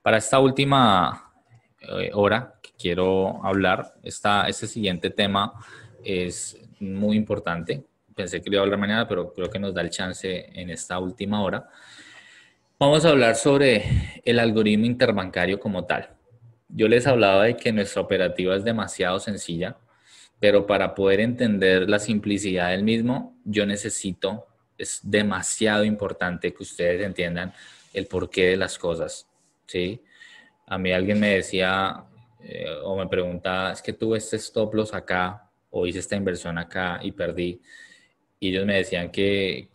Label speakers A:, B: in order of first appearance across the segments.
A: Para esta última hora que quiero hablar, este siguiente tema es muy importante. Pensé que lo iba a hablar mañana, pero creo que nos da el chance en esta última hora. Vamos a hablar sobre el algoritmo interbancario como tal. Yo les hablaba de que nuestra operativa es demasiado sencilla, pero para poder entender la simplicidad del mismo, es demasiado importante que ustedes entiendan el porqué de las cosas, ¿sí? A mí alguien me decía o me preguntaba, es que tuve este stop loss acá o hice esta inversión acá y perdí. Y ellos me decían que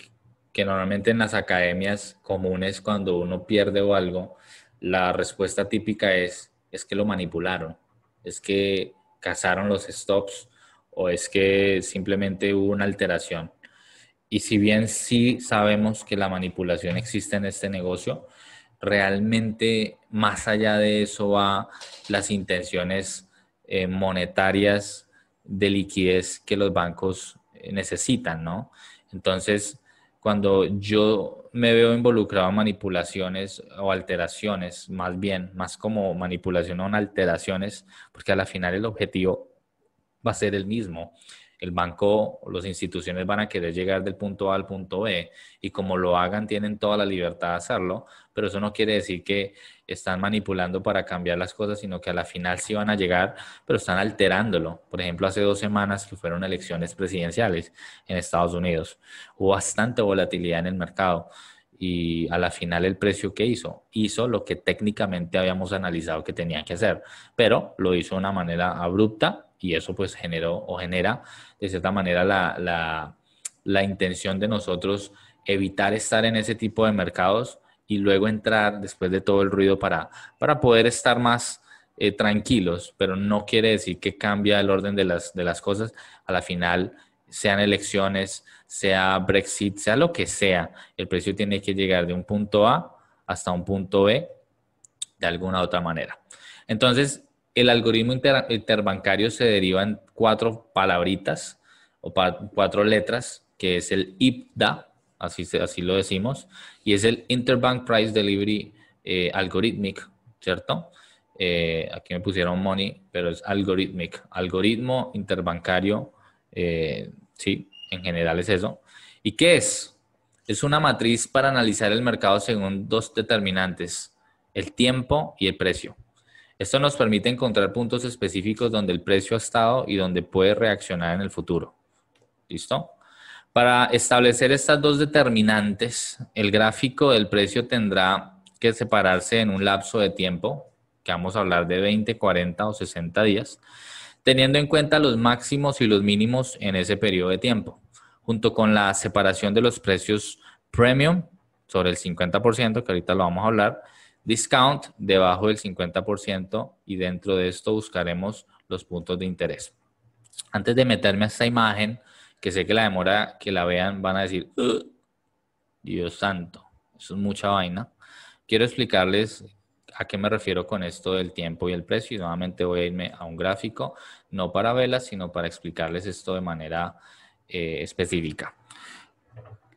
A: normalmente en las academias comunes cuando uno pierde o algo, la respuesta típica es que lo manipularon, es que cazaron los stops o es que simplemente hubo una alteración. Y si bien sí sabemos que la manipulación existe en este negocio, realmente más allá de eso va las intenciones monetarias de liquidez que los bancos necesitan, ¿no? Entonces, cuando yo me veo involucrado en manipulaciones o alteraciones, más bien, más como manipulación o alteraciones, porque a la final el objetivo va a ser el mismo. El banco o las instituciones van a querer llegar del punto A al punto B y como lo hagan tienen toda la libertad de hacerlo, pero eso no quiere decir que están manipulando para cambiar las cosas, sino que a la final sí van a llegar, pero están alterándolo. Por ejemplo, hace 2 semanas que fueron elecciones presidenciales en Estados Unidos, hubo bastante volatilidad en el mercado. Y a la final el precio que hizo lo que técnicamente habíamos analizado que tenía que hacer, pero lo hizo de una manera abrupta y eso pues generó o genera de cierta manera la intención de nosotros evitar estar en ese tipo de mercados y luego entrar después de todo el ruido para poder estar más tranquilos, pero no quiere decir que cambia el orden de las cosas. A la final, sean elecciones, sea Brexit, sea lo que sea, el precio tiene que llegar de un punto A hasta un punto B de alguna otra manera. Entonces, el algoritmo interbancario se deriva en 4 palabritas o 4 letras, que es el IPDA, así lo decimos, y es el Interbank Price Delivery Algorithmic, ¿cierto? Aquí me pusieron money, pero es algorithmic, algoritmo interbancario, sí, en general es eso. ¿Y qué es? Es una matriz para analizar el mercado según 2 determinantes, el tiempo y el precio. Esto nos permite encontrar puntos específicos donde el precio ha estado y donde puede reaccionar en el futuro. ¿Listo? Para establecer estas 2 determinantes, el gráfico del precio tendrá que separarse en un lapso de tiempo, que vamos a hablar de 20, 40 o 60 días, teniendo en cuenta los máximos y los mínimos en ese periodo de tiempo, junto con la separación de los precios premium sobre el 50%, que ahorita lo vamos a hablar, discount debajo del 50% y dentro de esto buscaremos los puntos de interés. Antes de meterme a esta imagen, que sé que la demora que la vean van a decir, Dios santo, eso es mucha vaina. Quiero explicarles a qué me refiero con esto del tiempo y el precio y nuevamente voy a irme a un gráfico, no para velas, sino para explicarles esto de manera específica.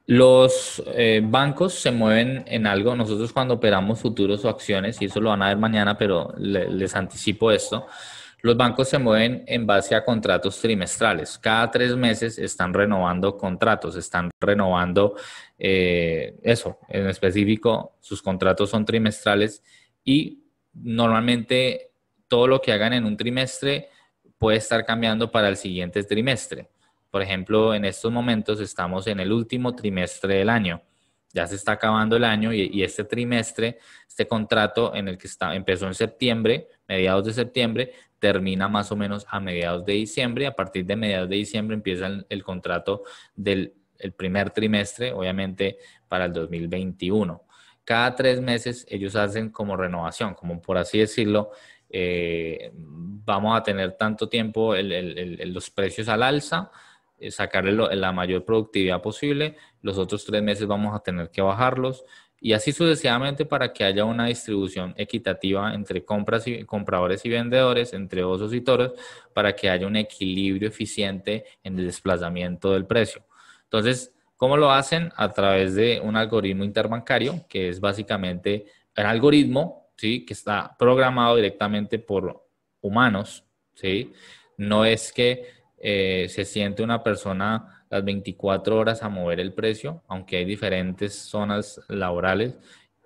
A: Los bancos se mueven en algo. Nosotros cuando operamos futuros o acciones, y eso lo van a ver mañana, pero les anticipo esto, los bancos se mueven en base a contratos trimestrales. Cada 3 meses están renovando contratos, están renovando eso. En específico, sus contratos son trimestrales y normalmente todo lo que hagan en un trimestre puede estar cambiando para el siguiente trimestre. Por ejemplo, en estos momentos estamos en el último trimestre del año. Ya se está acabando el año y este trimestre, este contrato en el que empezó en septiembre, mediados de septiembre, termina más o menos a mediados de diciembre. A partir de mediados de diciembre empieza el contrato del primer trimestre, obviamente para el 2021. Cada 3 meses ellos hacen como renovación, como por así decirlo, vamos a tener tanto tiempo los precios al alza, sacarle la mayor productividad posible, los otros 3 meses vamos a tener que bajarlos y así sucesivamente para que haya una distribución equitativa entre compradores y vendedores, entre osos y toros, para que haya un equilibrio eficiente en el desplazamiento del precio. Entonces, ¿cómo lo hacen? A través de un algoritmo interbancario, que es básicamente un algoritmo ¿sí? Que está programado directamente por humanos, ¿sí? No es que se siente una persona las 24 horas a mover el precio, aunque hay diferentes zonas laborales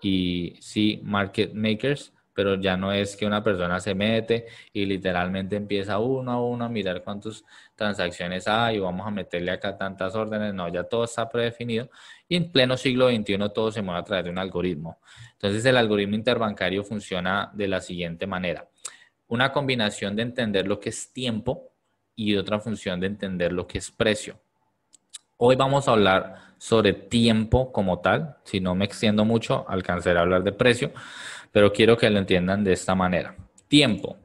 A: y sí, market makers, pero ya no es que una persona se mete y literalmente empieza uno a uno a mirar cuántas transacciones hay o vamos a meterle acá tantas órdenes. No, ya todo está predefinido y en pleno siglo XXI todo se mueve a través de un algoritmo. Entonces el algoritmo interbancario funciona de la siguiente manera. Una combinación de entender lo que es tiempo y otra función de entender lo que es precio. Hoy vamos a hablar sobre tiempo como tal. Si no me extiendo mucho, alcanzaré a hablar de precio, pero quiero que lo entiendan de esta manera. Tiempo.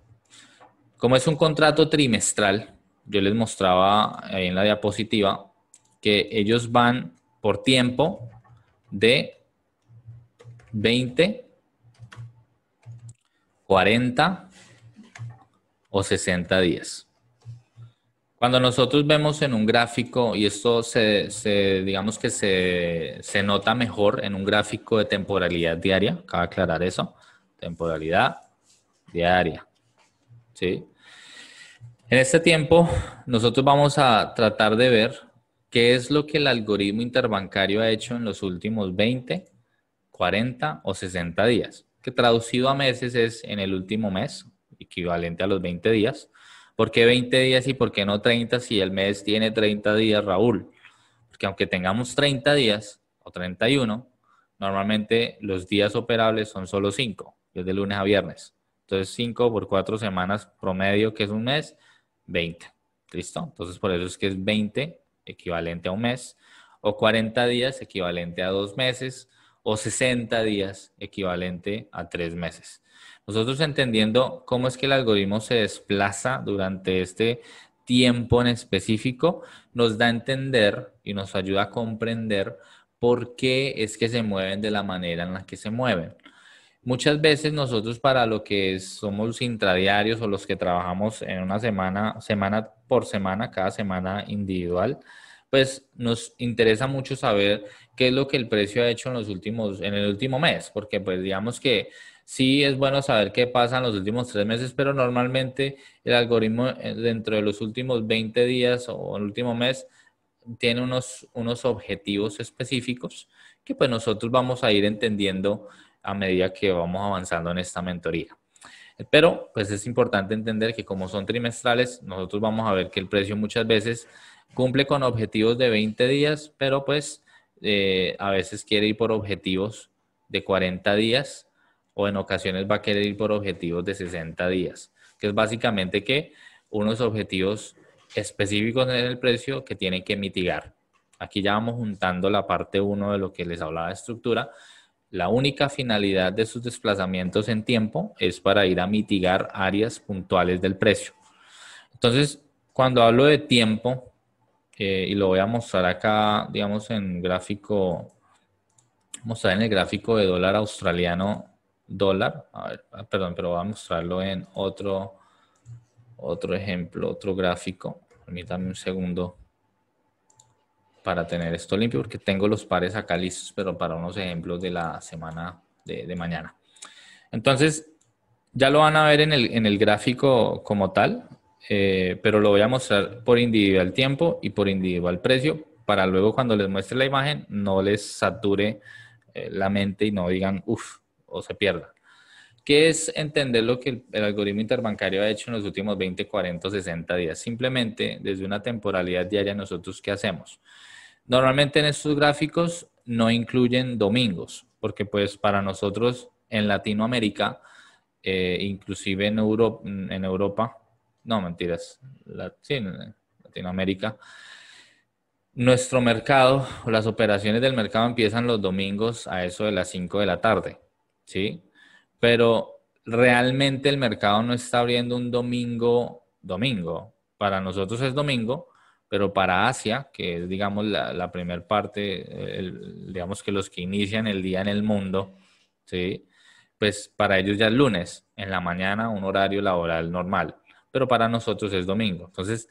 A: Como es un contrato trimestral, yo les mostraba ahí en la diapositiva que ellos van por tiempo de 20, 40 o 60 días. Cuando nosotros vemos en un gráfico, y esto digamos que se nota mejor en un gráfico de temporalidad diaria, cabe aclarar eso, temporalidad diaria, ¿sí? En este tiempo, nosotros vamos a tratar de ver qué es lo que el algoritmo interbancario ha hecho en los últimos 20, 40 o 60 días, que traducido a meses es en el último mes, equivalente a los 20 días. ¿Por qué 20 días y por qué no 30 si el mes tiene 30 días, Raúl? Porque aunque tengamos 30 días o 31, normalmente los días operables son solo 5, es de lunes a viernes. Entonces 5 por 4 semanas promedio, que es un mes, 20. ¿Listo? Entonces por eso es que es 20 equivalente a un mes, o 40 días equivalente a 2 meses, o 60 días equivalente a 3 meses. Nosotros entendiendo cómo es que el algoritmo se desplaza durante este tiempo en específico, nos da a entender y nos ayuda a comprender por qué es que se mueven de la manera en la que se mueven. Muchas veces nosotros para lo que somos intradiarios o los que trabajamos en una semana, semana por semana, cada semana individual, pues nos interesa mucho saber qué es lo que el precio ha hecho en el último mes, porque pues digamos que sí es bueno saber qué pasa en los últimos 3 meses, pero normalmente el algoritmo dentro de los últimos 20 días o el último mes tiene unos objetivos específicos que pues nosotros vamos a ir entendiendo a medida que vamos avanzando en esta mentoría. Pero pues es importante entender que como son trimestrales, nosotros vamos a ver que el precio muchas veces cumple con objetivos de 20 días, pero pues a veces quiere ir por objetivos de 40 días o en ocasiones va a querer ir por objetivos de 60 días, que es básicamente que unos objetivos específicos en el precio que tienen que mitigar. Aquí ya vamos juntando la parte 1 de lo que les hablaba de estructura. La única finalidad de sus desplazamientos en tiempo es para ir a mitigar áreas puntuales del precio. Entonces, cuando hablo de tiempo, y lo voy a mostrar acá, digamos, en gráfico, mostrar en el gráfico de dólar australiano, dólar, a ver, perdón, pero voy a mostrarlo en otro ejemplo, otro gráfico. Permítame un segundo para tener esto limpio, porque tengo los pares acá listos, pero para unos ejemplos de la semana de mañana. Entonces, ya lo van a ver en el gráfico como tal, pero lo voy a mostrar por individual tiempo y por individual precio, para luego cuando les muestre la imagen no les sature la mente y no digan uff o se pierdan. ¿Qué es entender lo que el algoritmo interbancario ha hecho en los últimos 20, 40 o 60 días? Simplemente desde una temporalidad diaria nosotros ¿qué hacemos? Normalmente en estos gráficos no incluyen domingos, porque pues para nosotros en Latinoamérica, inclusive en Europa, no mentiras, sí, en Latinoamérica, nuestro mercado, las operaciones del mercado empiezan los domingos a eso de las 5 de la tarde, ¿sí? Pero realmente el mercado no está abriendo un domingo. Para nosotros es domingo, pero para Asia, que es, digamos, la primera parte, digamos que los que inician el día en el mundo, ¿sí? Pues para ellos ya es lunes, en la mañana, un horario laboral normal, pero para nosotros es domingo. Entonces,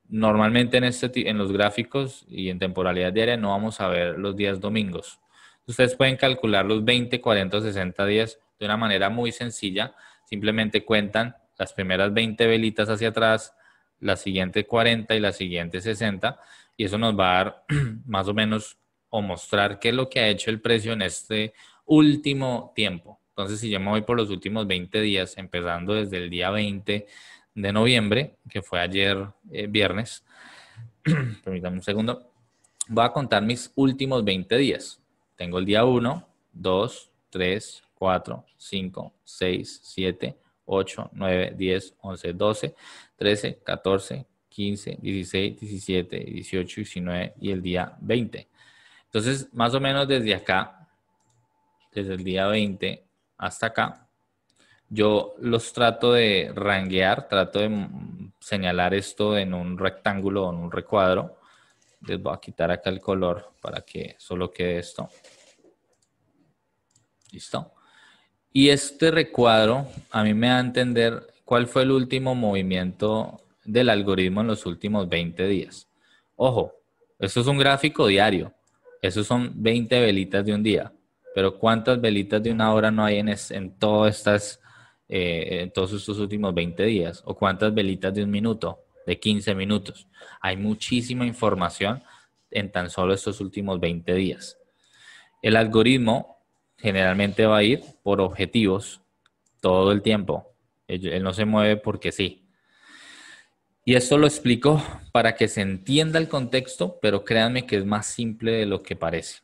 A: normalmente en los gráficos y en temporalidad diaria no vamos a ver los días domingos. Ustedes pueden calcular los 20, 40 o 60 días de una manera muy sencilla. Simplemente cuentan las primeras 20 velitas hacia atrás, la siguiente 40 y la siguiente 60, y eso nos va a dar más o menos o mostrar qué es lo que ha hecho el precio en este último tiempo. Entonces, si yo me voy por los últimos 20 días, empezando desde el día 20 de noviembre, que fue ayer viernes, permítame un segundo, voy a contar mis últimos 20 días. Tengo el día 1, 2, 3, 4, 5, 6, 7, 8, 9, 10, 11, 12, 13, 14, 15, 16, 17, 18, 19 y el día 20. Entonces, más o menos desde acá, desde el día 20 hasta acá, yo los trato de ranguear, trato de señalar esto en un rectángulo o en un recuadro. Les voy a quitar acá el color para que solo quede esto. ¿Listo? Y este recuadro a mí me da a entender cuál fue el último movimiento del algoritmo en los últimos 20 días. Ojo, esto es un gráfico diario. Esos son 20 velitas de un día. Pero ¿cuántas velitas de una hora no hay en todos estos últimos 20 días? ¿O cuántas velitas de un minuto? De 15 minutos. Hay muchísima información en tan solo estos últimos 20 días. El algoritmo generalmente va a ir por objetivos todo el tiempo. Él no se mueve porque sí. Y esto lo explico para que se entienda el contexto, pero créanme que es más simple de lo que parece.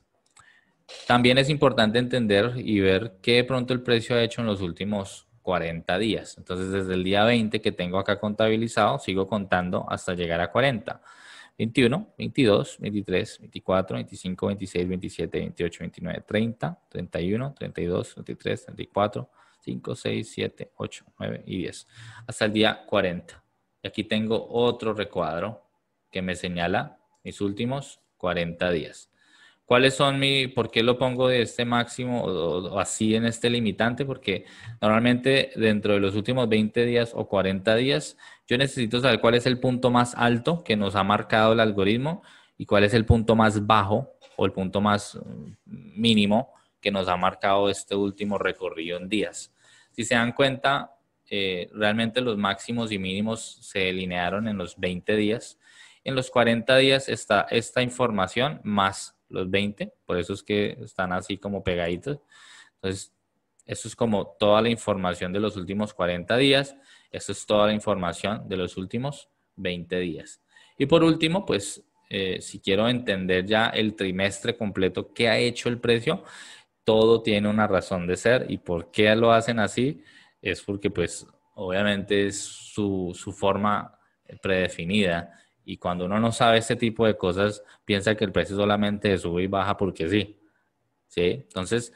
A: También es importante entender y ver qué de pronto el precio ha hecho en los últimos 40 días. Entonces, desde el día 20 que tengo acá contabilizado, sigo contando hasta llegar a 40. 21, 22, 23, 24, 25, 26, 27, 28, 29, 30, 31, 32, 33, 34, 5, 6, 7, 8, 9 y 10. Hasta el día 40. Y aquí tengo otro recuadro que me señala mis últimos 40 días. ¿Cuáles son por qué lo pongo de este máximo o así en este limitante? Porque normalmente dentro de los últimos 20 días o 40 días, yo necesito saber cuál es el punto más alto que nos ha marcado el algoritmo y cuál es el punto más bajo o el punto más mínimo que nos ha marcado este último recorrido en días. Si se dan cuenta, realmente los máximos y mínimos se delinearon en los 20 días. En los 40 días está esta información más los 20, por eso es que están así como pegaditos. Entonces, esto es como toda la información de los últimos 40 días. Esto es toda la información de los últimos 20 días. Y por último, pues, si quiero entender ya el trimestre completo, qué ha hecho el precio, todo tiene una razón de ser. ¿Y por qué lo hacen así? Es porque, pues, obviamente es su forma predefinida. Y cuando uno no sabe este tipo de cosas, piensa que el precio solamente sube y baja porque sí. ¿Sí? Entonces,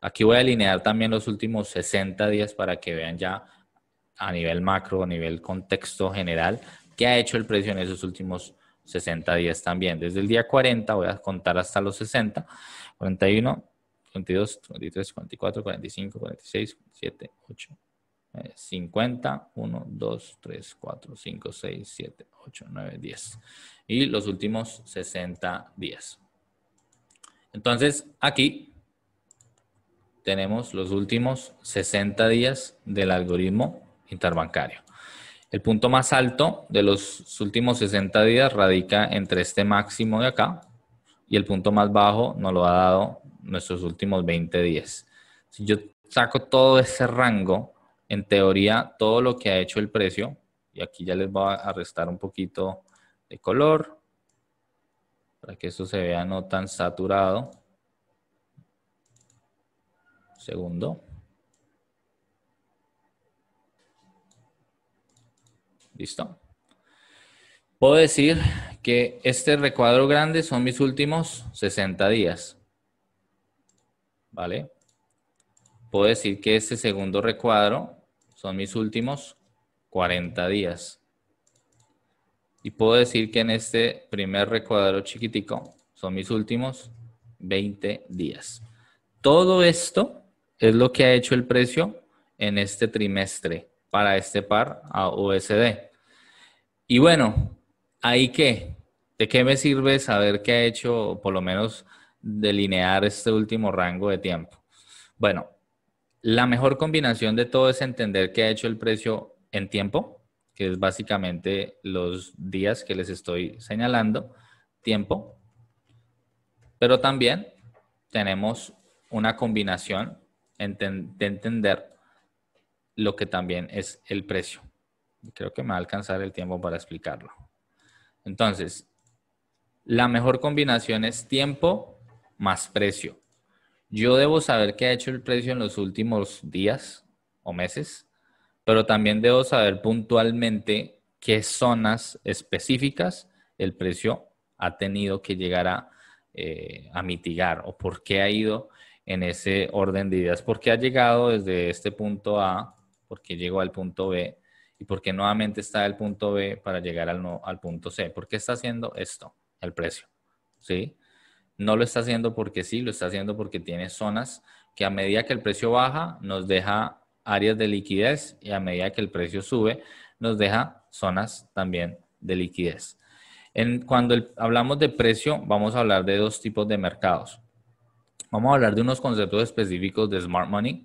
A: aquí voy a alinear también los últimos 60 días para que vean ya a nivel macro, a nivel contexto general, qué ha hecho el precio en esos últimos 60 días también. Desde el día 40 voy a contar hasta los 60, 41, 42, 43, 44, 45, 46, 47, 8. 50, 1, 2, 3, 4, 5, 6, 7, 8, 9, 10. Y los últimos 60 días. Entonces, aquí tenemos los últimos 60 días del algoritmo interbancario. El punto más alto de los últimos 60 días radica entre este máximo de acá y el punto más bajo nos lo ha dado nuestros últimos 20 días. Si yo saco todo ese rango, en teoría, todo lo que ha hecho el precio, y aquí ya les voy a restar un poquito de color para que esto se vea no tan saturado. Segundo. ¿Listo? Puedo decir que este recuadro grande son mis últimos 60 días. ¿Vale? Puedo decir que este segundo recuadro son mis últimos 40 días. Y puedo decir que en este primer recuadro chiquitico son mis últimos 20 días. Todo esto es lo que ha hecho el precio en este trimestre para este par a USD. Y bueno, ¿ahí qué? ¿De qué me sirve saber qué ha hecho, o por lo menos delinear este último rango de tiempo? Bueno, La mejor combinación de todo es entender qué ha hecho el precio en tiempo, que es básicamente los días que les estoy señalando, tiempo, pero también tenemos una combinación de entender lo que también es el precio. Creo que me va a alcanzar el tiempo para explicarlo. Entonces, la mejor combinación es tiempo más precio. Yo debo saber qué ha hecho el precio en los últimos días o meses, pero también debo saber puntualmente qué zonas específicas el precio ha tenido que llegar a mitigar o por qué ha ido en ese orden de ideas, por qué ha llegado desde este punto A, por qué llegó al punto B y por qué nuevamente está el punto B para llegar al punto C. ¿Por qué está haciendo esto el precio? ¿Sí? No lo está haciendo porque sí, lo está haciendo porque tiene zonas que a medida que el precio baja nos deja áreas de liquidez y a medida que el precio sube nos deja zonas también de liquidez. Cuando hablamos de precio, vamos a hablar de dos tipos de mercados. Vamos a hablar de unos conceptos específicos de Smart Money,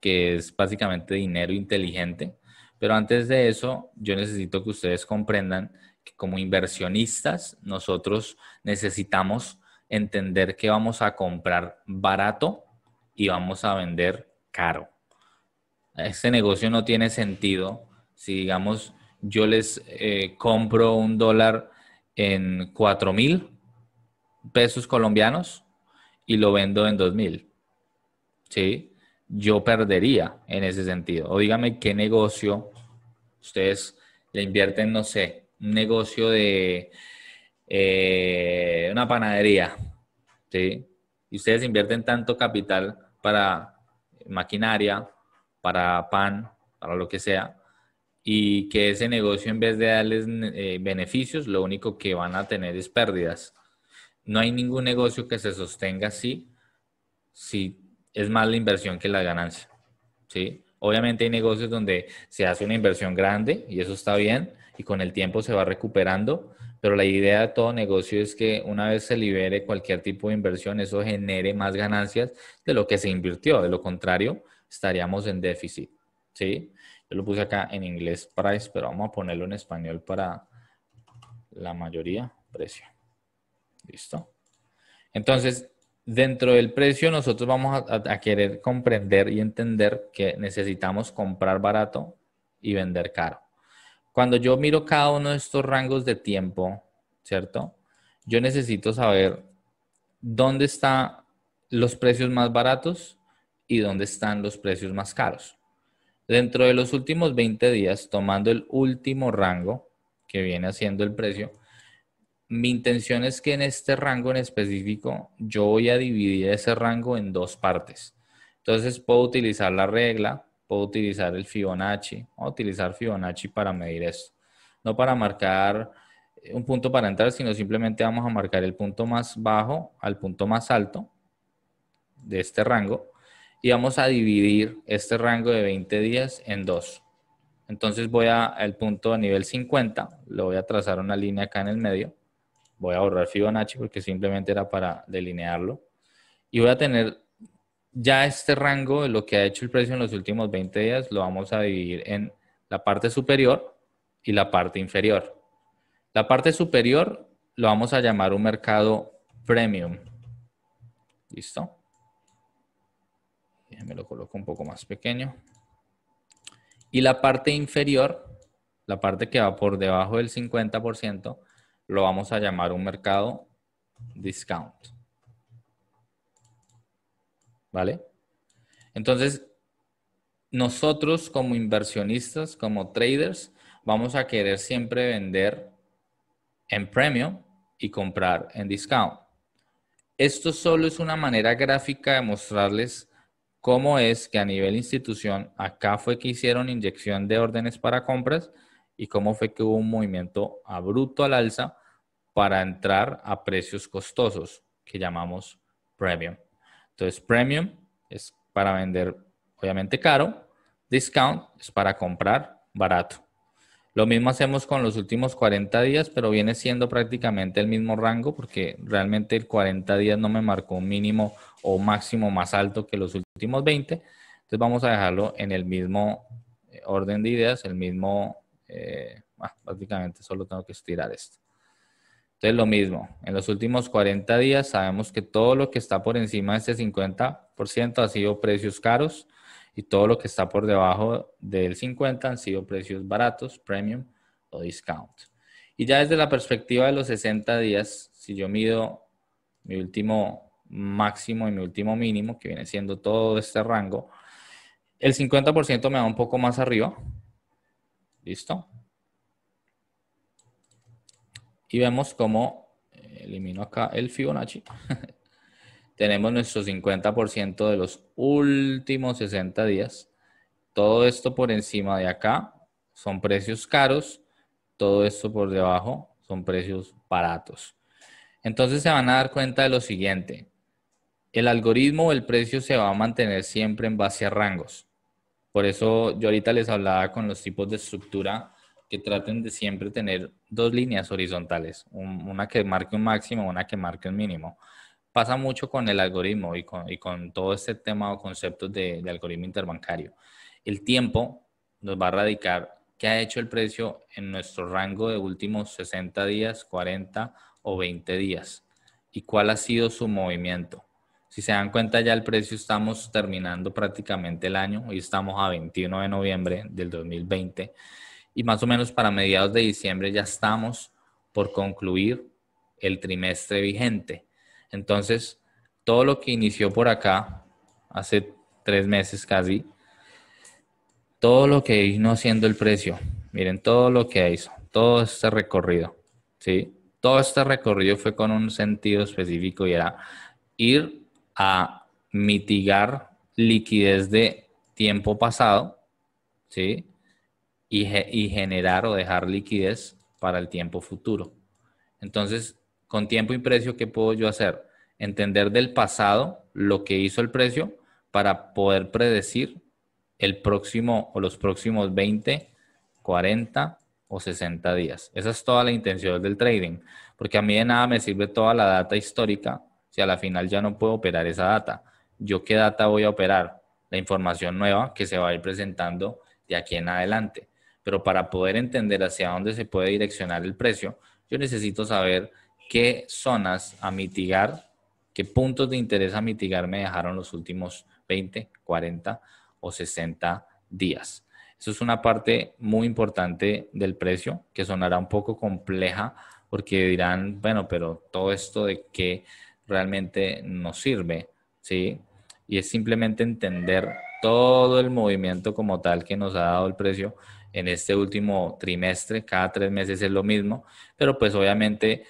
A: que es básicamente dinero inteligente. Pero antes de eso, yo necesito que ustedes comprendan que como inversionistas, nosotros necesitamos entender que vamos a comprar barato y vamos a vender caro. Este negocio no tiene sentido si, digamos, yo les compro un dólar en 4.000 pesos colombianos y lo vendo en 2.000. ¿Sí? Yo perdería en ese sentido. O dígame qué negocio ustedes le invierten, no sé, un negocio de una panadería, ¿sí? Y ustedes invierten tanto capital para maquinaria, para pan, para lo que sea, y que ese negocio en vez de darles beneficios, lo único que van a tener es pérdidas. No hay ningún negocio que se sostenga así si es más la inversión que la ganancia, ¿sí? Obviamente hay negocios donde se hace una inversión grande y eso está bien y con el tiempo se va recuperando, pero la idea de todo negocio es que una vez se libere cualquier tipo de inversión, eso genere más ganancias de lo que se invirtió. De lo contrario, estaríamos en déficit, ¿sí? Yo lo puse acá en inglés price, pero vamos a ponerlo en español para la mayoría, precio. ¿Listo? Entonces, dentro del precio nosotros vamos a querer comprender y entender que necesitamos comprar barato y vender caro. Cuando yo miro cada uno de estos rangos de tiempo, ¿cierto? Yo necesito saber dónde están los precios más baratos y dónde están los precios más caros. Dentro de los últimos 20 días, tomando el último rango que viene haciendo el precio, mi intención es que en este rango en específico yo voy a dividir ese rango en dos partes. Entonces puedo utilizar la regla, puedo utilizar el Fibonacci, voy a utilizar Fibonacci para medir esto. No para marcar un punto para entrar, sino simplemente vamos a marcar el punto más bajo al punto más alto de este rango y vamos a dividir este rango de 20 días en dos. Entonces voy al punto a nivel 50, lo voy a trazar una línea acá en el medio. Voy a borrar Fibonacci porque simplemente era para delinearlo. Y voy a tener ya este rango de lo que ha hecho el precio en los últimos 20 días, lo vamos a dividir en la parte superior y la parte inferior. La parte superior lo vamos a llamar un mercado premium. ¿Listo? Déjenme lo coloco un poco más pequeño. Y la parte inferior, la parte que va por debajo del 50%, lo vamos a llamar un mercado discount. ¿Vale? Entonces, nosotros como inversionistas, como traders, vamos a querer siempre vender en premium y comprar en discount. Esto solo es una manera gráfica de mostrarles cómo es que a nivel institución, acá fue que hicieron inyección de órdenes para compras y cómo fue que hubo un movimiento abrupto al alza para entrar a precios costosos que llamamos premium. Entonces, premium es para vender obviamente caro, discount es para comprar barato. Lo mismo hacemos con los últimos 40 días, pero viene siendo prácticamente el mismo rango porque realmente el 40 días no me marcó un mínimo o máximo más alto que los últimos 20. Entonces vamos a dejarlo en el mismo orden de ideas, el mismo, básicamente solo tengo que estirar esto. Entonces lo mismo, en los últimos 40 días sabemos que todo lo que está por encima de este 50% ha sido precios caros y todo lo que está por debajo del 50% han sido precios baratos, premium o discount. Y ya desde la perspectiva de los 60 días, si yo mido mi último máximo y mi último mínimo, que viene siendo todo este rango, el 50% me da un poco más arriba. ¿Listo? Y vemos cómo, elimino acá el Fibonacci, tenemos nuestro 50% de los últimos 60 días. Todo esto por encima de acá son precios caros, todo esto por debajo son precios baratos. Entonces se van a dar cuenta de lo siguiente. El algoritmo o el precio se va a mantener siempre en base a rangos. Por eso yo ahorita les hablaba con los tipos de estructura que traten de siempre tener dos líneas horizontales, una que marque un máximo, una que marque un mínimo. Pasa mucho con el algoritmo y con todo este tema o conceptos de algoritmo interbancario. El tiempo nos va a radicar qué ha hecho el precio en nuestro rango de últimos 60 días, 40 o 20 días y cuál ha sido su movimiento. Si se dan cuenta, ya el precio estamos terminando prácticamente el año. Hoy estamos a 21 de noviembre del 2020 y más o menos para mediados de diciembre ya estamos por concluir el trimestre vigente. Entonces, todo lo que inició por acá hace 3 meses casi, todo lo que vino haciendo el precio, miren todo lo que hizo, todo este recorrido, ¿sí? Todo este recorrido fue con un sentido específico y era ir a mitigar liquidez de tiempo pasado, ¿sí? Y generar o dejar liquidez para el tiempo futuro. Entonces, con tiempo y precio, ¿qué puedo yo hacer? Entender del pasado lo que hizo el precio para poder predecir el próximo o los próximos 20, 40 o 60 días. Esa es toda la intención del trading, porque a mí de nada me sirve toda la data histórica si a la final ya no puedo operar esa data. ¿Yo qué data voy a operar? La información nueva que se va a ir presentando de aquí en adelante. Pero para poder entender hacia dónde se puede direccionar el precio, yo necesito saber qué zonas a mitigar, qué puntos de interés a mitigar me dejaron los últimos 20, 40 o 60 días. Eso es una parte muy importante del precio que sonará un poco compleja porque dirán, bueno, pero todo esto de qué realmente nos sirve, ¿sí? Y es simplemente entender todo el movimiento como tal que nos ha dado el precio en este último trimestre. Cada 3 meses es lo mismo, pero pues obviamente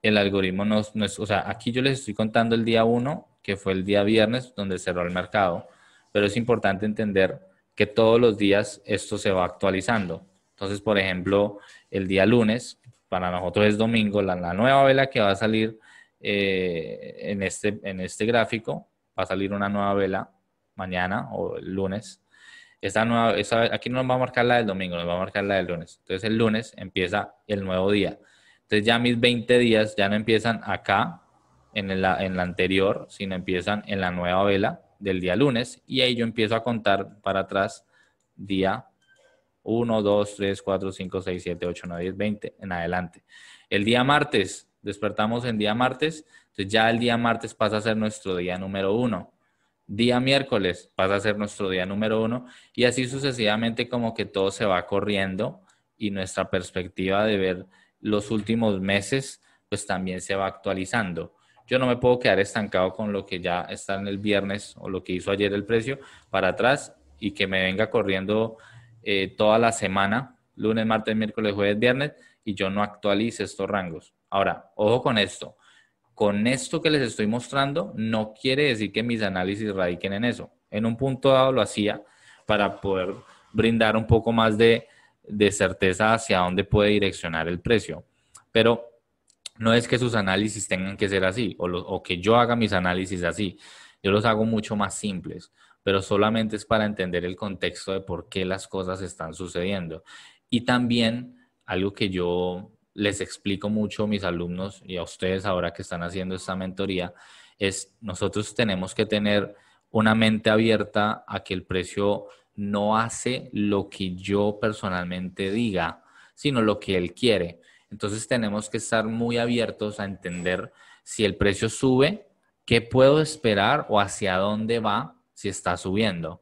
A: el algoritmo no es, o sea, aquí yo les estoy contando el día 1, que fue el día viernes, donde cerró el mercado, pero es importante entender que todos los días esto se va actualizando. Entonces, por ejemplo, el día lunes, para nosotros es domingo, la nueva vela que va a salir en este gráfico, va a salir una nueva vela mañana o el lunes. Aquí no nos va a marcar la del domingo, nos va a marcar la del lunes. Entonces el lunes empieza el nuevo día. Entonces ya mis 20 días ya no empiezan acá en la anterior, sino empiezan en la nueva vela del día lunes y ahí yo empiezo a contar para atrás día 1, 2, 3, 4, 5, 6, 7, 8, 9, 10, 20 en adelante. El día martes, despertamos en día martes, entonces ya el día martes pasa a ser nuestro día número 1. Día miércoles pasa a ser nuestro día número 1 y así sucesivamente como que todo se va corriendo y nuestra perspectiva de ver los últimos meses pues también se va actualizando. Yo no me puedo quedar estancado con lo que ya está en el viernes o lo que hizo ayer el precio para atrás y que me venga corriendo toda la semana, lunes, martes, miércoles, jueves, viernes y yo no actualice estos rangos. Ahora, ojo con esto. Con esto que les estoy mostrando, no quiere decir que mis análisis radiquen en eso. En un punto dado lo hacía para poder brindar un poco más de certeza hacia dónde puede direccionar el precio. Pero no es que sus análisis tengan que ser así o que yo haga mis análisis así. Yo los hago mucho más simples, pero solamente es para entender el contexto de por qué las cosas están sucediendo. Y también algo que yo les explico mucho a mis alumnos y a ustedes ahora que están haciendo esta mentoría, es nosotros tenemos que tener una mente abierta a que el precio no hace lo que yo personalmente diga, sino lo que él quiere. Entonces tenemos que estar muy abiertos a entender si el precio sube, qué puedo esperar o hacia dónde va si está subiendo.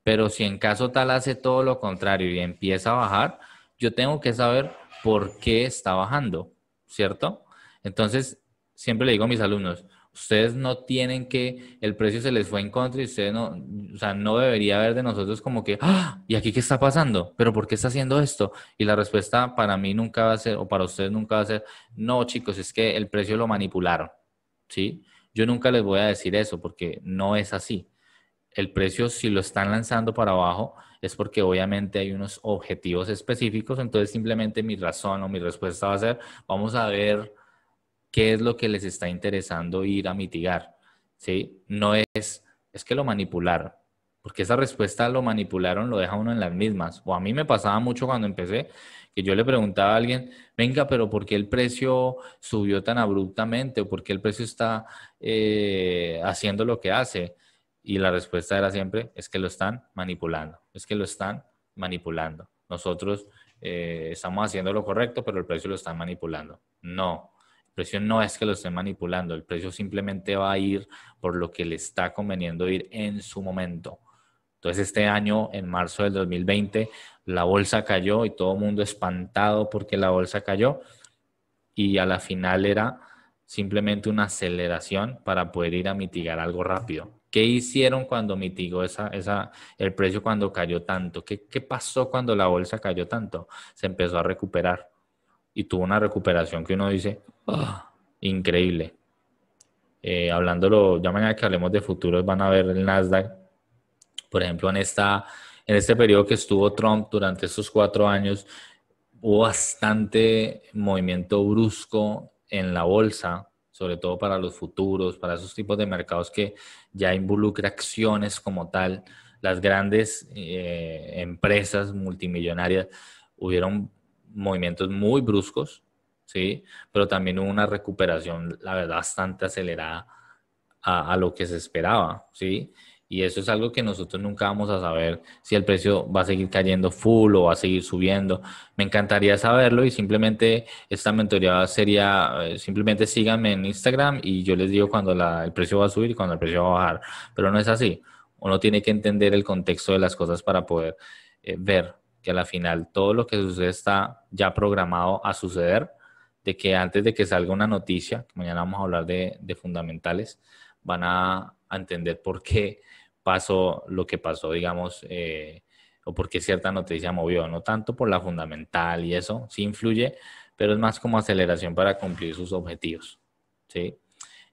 A: Pero si en caso tal hace todo lo contrario y empieza a bajar, yo tengo que saber por qué está bajando, ¿cierto? Entonces, siempre le digo a mis alumnos, ustedes no tienen que, el precio se les fue en contra y ustedes no, o sea, no debería haber de nosotros como que, ¡ah! ¿Y aquí qué está pasando? ¿Pero por qué está haciendo esto? Y la respuesta para mí nunca va a ser, o para ustedes nunca va a ser, no, chicos, es que el precio lo manipularon, ¿sí? Yo nunca les voy a decir eso porque no es así. El precio, si lo están lanzando para abajo, es porque obviamente hay unos objetivos específicos, entonces simplemente mi razón o mi respuesta va a ser, vamos a ver qué es lo que les está interesando ir a mitigar, ¿sí? No es que lo manipularon, porque esa respuesta lo manipularon, lo deja uno en las mismas. O a mí me pasaba mucho cuando empecé, que yo le preguntaba a alguien, venga, pero ¿por qué el precio subió tan abruptamente? ¿O por qué el precio está haciendo lo que hace? Y la respuesta era siempre, es que lo están manipulando, es que lo están manipulando. Nosotros estamos haciendo lo correcto, pero el precio lo están manipulando. No. El precio no es que lo estén manipulando, el precio simplemente va a ir por lo que le está conveniendo ir en su momento. Entonces este año, en marzo del 2020, la bolsa cayó y todo el mundo espantado porque la bolsa cayó y a la final era simplemente una aceleración para poder ir a mitigar algo rápido. ¿Qué hicieron cuando mitigó el precio cuando cayó tanto? ¿Qué pasó cuando la bolsa cayó tanto? Se empezó a recuperar y tuvo una recuperación que uno dice, oh, increíble. Hablándolo, ya mañana que hablemos de futuros van a ver el Nasdaq, por ejemplo, en este periodo que estuvo Trump durante estos 4 años, hubo bastante movimiento brusco en la bolsa, sobre todo para los futuros, para esos tipos de mercados que ya involucra acciones como tal. Las grandes empresas multimillonarias hubieron movimientos muy bruscos, ¿sí? Pero también hubo una recuperación, la verdad, bastante acelerada a lo que se esperaba, ¿sí? Y eso es algo que nosotros nunca vamos a saber si el precio va a seguir cayendo full o va a seguir subiendo. Me encantaría saberlo y simplemente esta mentoría sería, simplemente síganme en Instagram y yo les digo cuando el precio va a subir y cuando el precio va a bajar. Pero no es así. Uno tiene que entender el contexto de las cosas para poder ver que a la final todo lo que sucede está ya programado a suceder, de que antes de que salga una noticia, que mañana vamos a hablar de fundamentales, van a entender por qué pasó lo que pasó, digamos, o por qué cierta noticia movió, no tanto por la fundamental y eso, sí influye, pero es más como aceleración para cumplir sus objetivos, ¿sí?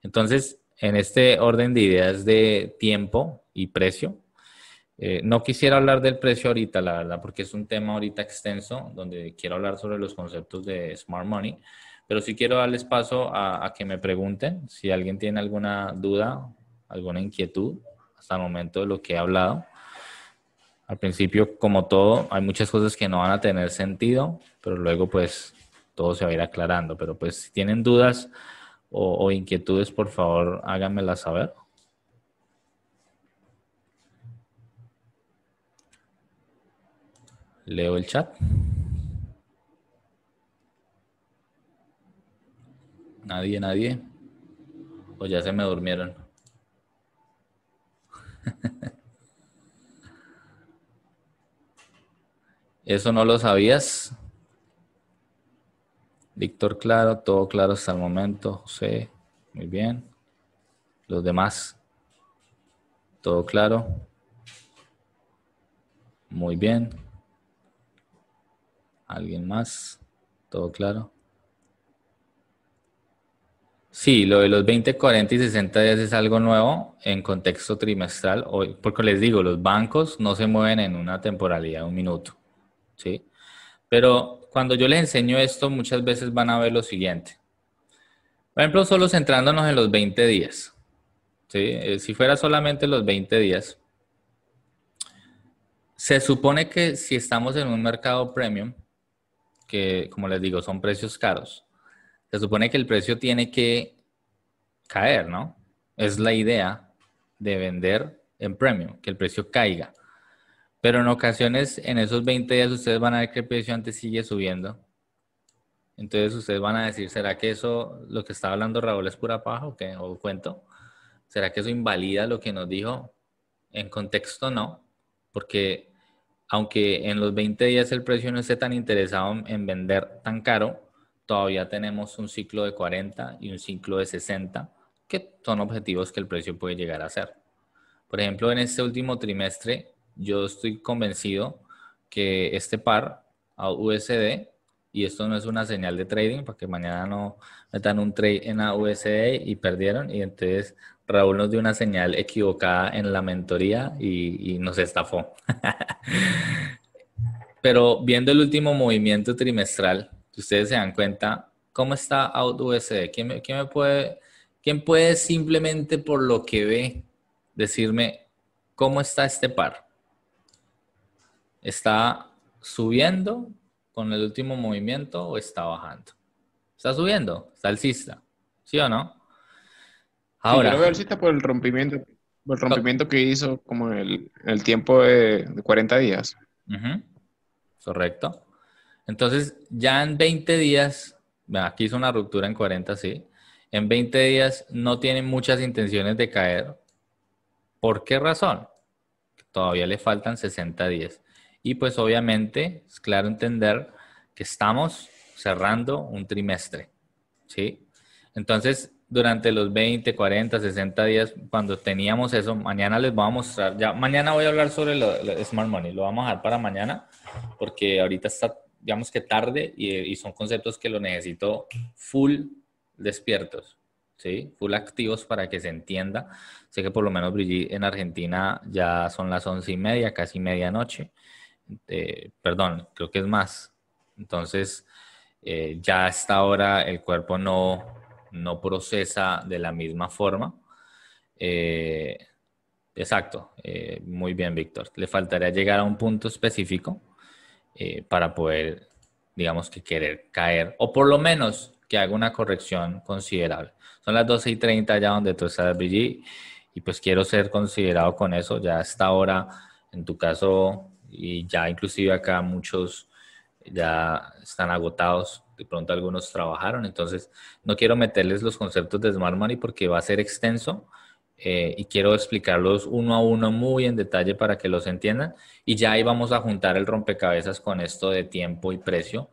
A: Entonces, en este orden de ideas de tiempo y precio, no quisiera hablar del precio ahorita, la verdad, porque es un tema ahorita extenso, donde quiero hablar sobre los conceptos de Smart Money, pero sí quiero darles paso a que me pregunten si alguien tiene alguna duda, alguna inquietud hasta el momento de lo que he hablado. Al principio, como todo, hay muchas cosas que no van a tener sentido, pero luego pues todo se va a ir aclarando. Pero pues si tienen dudas o inquietudes, por favor, háganmelas saber. Leo el chat. Nadie. O ya se me durmieron. ¿Eso no lo sabías? Víctor, claro, todo claro hasta el momento. José, muy bien. Los demás, todo claro. Muy bien. ¿Alguien más? ¿Todo claro? Sí, lo de los 20, 40 y 60 días es algo nuevo en contexto trimestral, porque les digo, los bancos no se mueven en una temporalidad de un minuto, ¿sí? Pero cuando yo les enseño esto, muchas veces van a ver lo siguiente. Por ejemplo, solo centrándonos en los 20 días, ¿sí? Si fuera solamente los 20 días, se supone que si estamos en un mercado premium, que como les digo, son precios caros, se supone que el precio tiene que caer, ¿no? Es la idea de vender en premium, que el precio caiga. Pero en ocasiones, en esos 20 días, ustedes van a ver que el precio antes sigue subiendo. Entonces ustedes van a decir, ¿será que eso, lo que está hablando Raúl es pura paja o qué? ¿O cuento? ¿Será que eso invalida lo que nos dijo? En contexto no, porque aunque en los 20 días el precio no esté tan interesado en vender tan caro, todavía tenemos un ciclo de 40 y un ciclo de 60, que son objetivos que el precio puede llegar a ser. Por ejemplo, en este último trimestre, yo estoy convencido que este par a USD, y esto no es una señal de trading, para que mañana no metan un trade en AUSD y perdieron, y entonces Raúl nos dio una señal equivocada en la mentoría y nos estafó. Pero viendo el último movimiento trimestral, si ustedes se dan cuenta, ¿cómo está AUSD? ¿Quién puede simplemente por lo que ve decirme cómo está este par? ¿Está subiendo con el último movimiento o está bajando? Está subiendo, está alcista, ¿sí o no?
B: Sí, yo lo
A: Ahora,
B: veo alcista por el rompimiento que hizo como en el tiempo de 40 días.
A: ujú, correcto. Entonces, ya en 20 días, aquí hizo una ruptura en 40, sí. En 20 días no tiene muchas intenciones de caer. ¿Por qué razón? Todavía le faltan 60 días. Y pues obviamente es claro entender que estamos cerrando un trimestre, ¿sí? Entonces, durante los 20, 40, 60 días, cuando teníamos eso, mañana les voy a mostrar, ya mañana voy a hablar sobre lo Smart Money, lo vamos a dejar para mañana, porque ahorita está, digamos que tarde y son conceptos que lo necesito full despiertos, ¿sí? Full activos para que se entienda. Sé que por lo menos Brigitte en Argentina ya son las 11:30, casi medianoche. Perdón, creo que es más. Entonces, ya a esta hora el cuerpo no procesa de la misma forma. Eh, exacto, muy bien, Víctor. Le faltaría llegar a un punto específico para poder, digamos que querer caer, o por lo menos que haga una corrección considerable. Son las 12:30 ya donde tú estás, Brigitte, y pues quiero ser considerado con eso. Ya a esta hora, en tu caso, y ya inclusive acá muchos ya están agotados, de pronto algunos trabajaron, entonces no quiero meterles los conceptos de Smart Money porque va a ser extenso y quiero explicarlos uno a uno muy en detalle para que los entiendan y ya ahí vamos a juntar el rompecabezas con esto de tiempo y precio.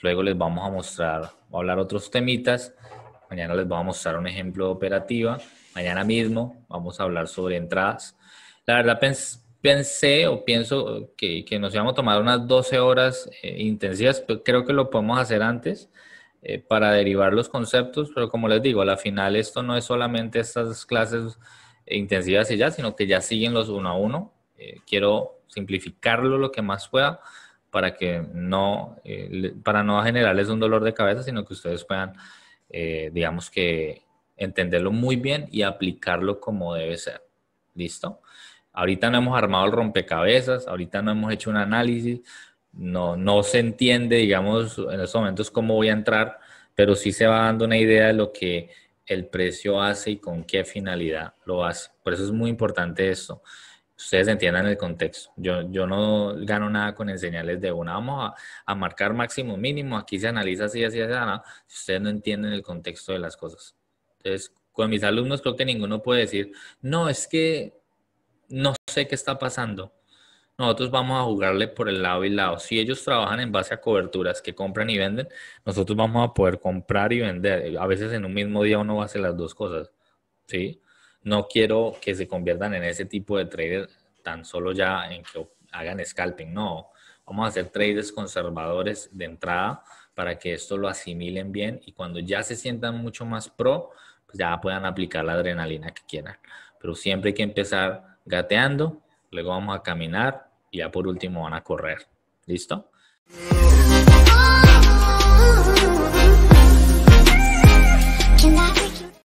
A: Luego les vamos a mostrar, voy a hablar otros temitas, mañana les voy a mostrar un ejemplo de operativa, mañana mismo vamos a hablar sobre entradas. La verdad pensé o pienso que nos íbamos a tomar unas 12 horas intensivas, pero creo que lo podemos hacer antes para derivar los conceptos, pero como les digo, a la final esto no es solamente estas clases intensivas y ya, sino que ya siguen los uno a uno. Quiero simplificarlo lo que más pueda para que no, para no generarles un dolor de cabeza, sino que ustedes puedan, digamos que entenderlo muy bien y aplicarlo como debe ser. ¿Listo? Ahorita no hemos armado el rompecabezas, ahorita no hemos hecho un análisis, no se entiende, digamos, en estos momentos cómo voy a entrar, pero sí se va dando una idea de lo que el precio hace y con qué finalidad lo hace. Por eso es muy importante esto. Ustedes entiendan el contexto. Yo no gano nada con enseñarles de una. Vamos a marcar máximo mínimo. Aquí se analiza así, así, así. No, si ustedes no entienden el contexto de las cosas. Entonces, con mis alumnos creo que ninguno puede decir, no, es que no sé qué está pasando. Nosotros vamos a jugarle por el lado y lado. Si ellos trabajan en base a coberturas que compran y venden, nosotros vamos a poder comprar y vender. A veces en un mismo día uno va a hacer las dos cosas, ¿sí? No quiero que se conviertan en ese tipo de trader tan solo ya en que hagan scalping. No, vamos a hacer traders conservadores de entrada para que esto lo asimilen bien y cuando ya se sientan mucho más pro, pues ya puedan aplicar la adrenalina que quieran. Pero siempre hay que empezar gateando, luego vamos a caminar y ya por último van a correr. ¿Listo?